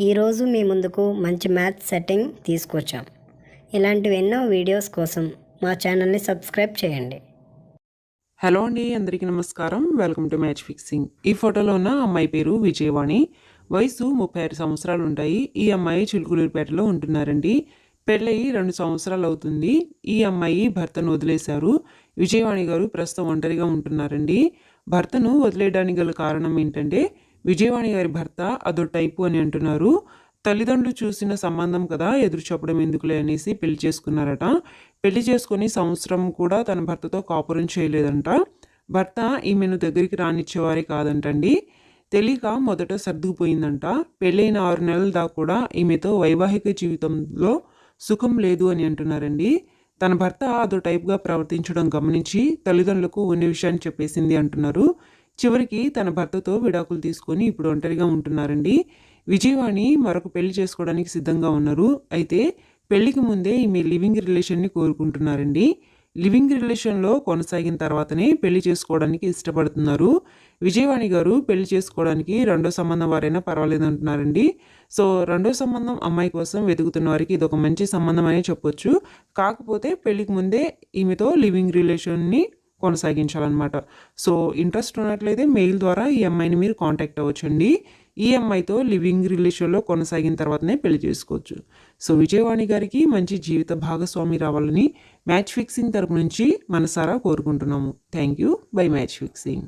ఈరోజు మీ ముందుకు మంచి మ్యాథ్స్ సెట్టింగ్ తీసుకొచ్చాం. ఇలాంటివి ఎన్నో వీడియోస్ కోసం మా ఛానల్ని సబ్స్క్రైబ్ చేయండి. హలో అండి, అందరికీ నమస్కారం. Welcome to match fixing. ఈ ఫోటోలో ఉన్న అమ్మాయి పేరు విజయవాణి. వయసు 36 సంవత్సరాలు ఉంటాయి. ఈ అమ్మాయి చిలుకలూరిపేటలో ఉంటున్నారండి. పెళ్ళయి 2 సంవత్సరాలు అవుతుంది. ఈ అమ్మాయి భర్తను వదిలేశారు. విజయవాణి గారు ప్రస్తుతం ఒంటరిగా ఉంటున్నారండి. భర్తను వదిలేయడానికి గల కారణం ఏంటంటే, విజయవాణి గారి భర్త అదో టైపు అని అంటున్నారు. తల్లిదండ్రులు చూసిన సంబంధం కదా, ఎదురు చెప్పడం ఎందుకులే అనేసి పెళ్లి చేసుకున్నారట. పెళ్లి చేసుకుని సంవత్సరం కూడా తన భర్తతో కాపురం చేయలేదంట. భర్త ఈమెను దగ్గరికి రానిచ్చేవారే కాదంటండి. తెలియక మొదట సర్దుకుపోయిందంట. పెళ్ళైన 6 నెలల దాకా కూడా ఈమెతో వైవాహిక జీవితంలో సుఖం లేదు అని అంటున్నారండి. తన భర్త అదో టైప్గా ప్రవర్తించడం గమనించి తల్లిదండ్రులకు ఉన్న విషయాన్ని చెప్పేసింది అంటున్నారు. చివరికి తన భర్తతో విడాకులు తీసుకొని ఇప్పుడు ఒంటరిగా ఉంటున్నారండి. విజయవాణి మరొక పెళ్లి చేసుకోవడానికి సిద్ధంగా ఉన్నారు. అయితే పెళ్లికి ముందే ఈమె లివింగ్ రిలేషన్ని కోరుకుంటున్నారండి. లివింగ్ రిలేషన్లో కొనసాగిన తర్వాతనే పెళ్లి చేసుకోవడానికి ఇష్టపడుతున్నారు. విజయవాణి గారు పెళ్లి చేసుకోవడానికి రెండో సంబంధం వారైనా పర్వాలేదంటున్నారండి. సో రెండో సంబంధం అమ్మాయి కోసం వెతుకుతున్న వారికి ఇది ఒక మంచి సంబంధం అనే చెప్పొచ్చు. కాకపోతే పెళ్లికి ముందే ఈమెతో లివింగ్ రిలేషన్ని కొనసాగించాలన్నమాట. సో ఇంట్రెస్ట్ ఉన్నట్లయితే మెయిల్ ద్వారా ఈ అమ్మాయిని మీరు కాంటాక్ట్ అవ్వచ్చండి. ఈ అమ్మాయితో లివింగ్ రిలేషన్లో కొనసాగిన తర్వాతనే పెళ్లి చేసుకోవచ్చు. సో విజయవాణి గారికి మంచి జీవిత భాగస్వామి రావాలని మ్యాచ్ ఫిక్సింగ్ తరపు నుంచి మనసారా కోరుకుంటున్నాము. Thank you. By match fixing.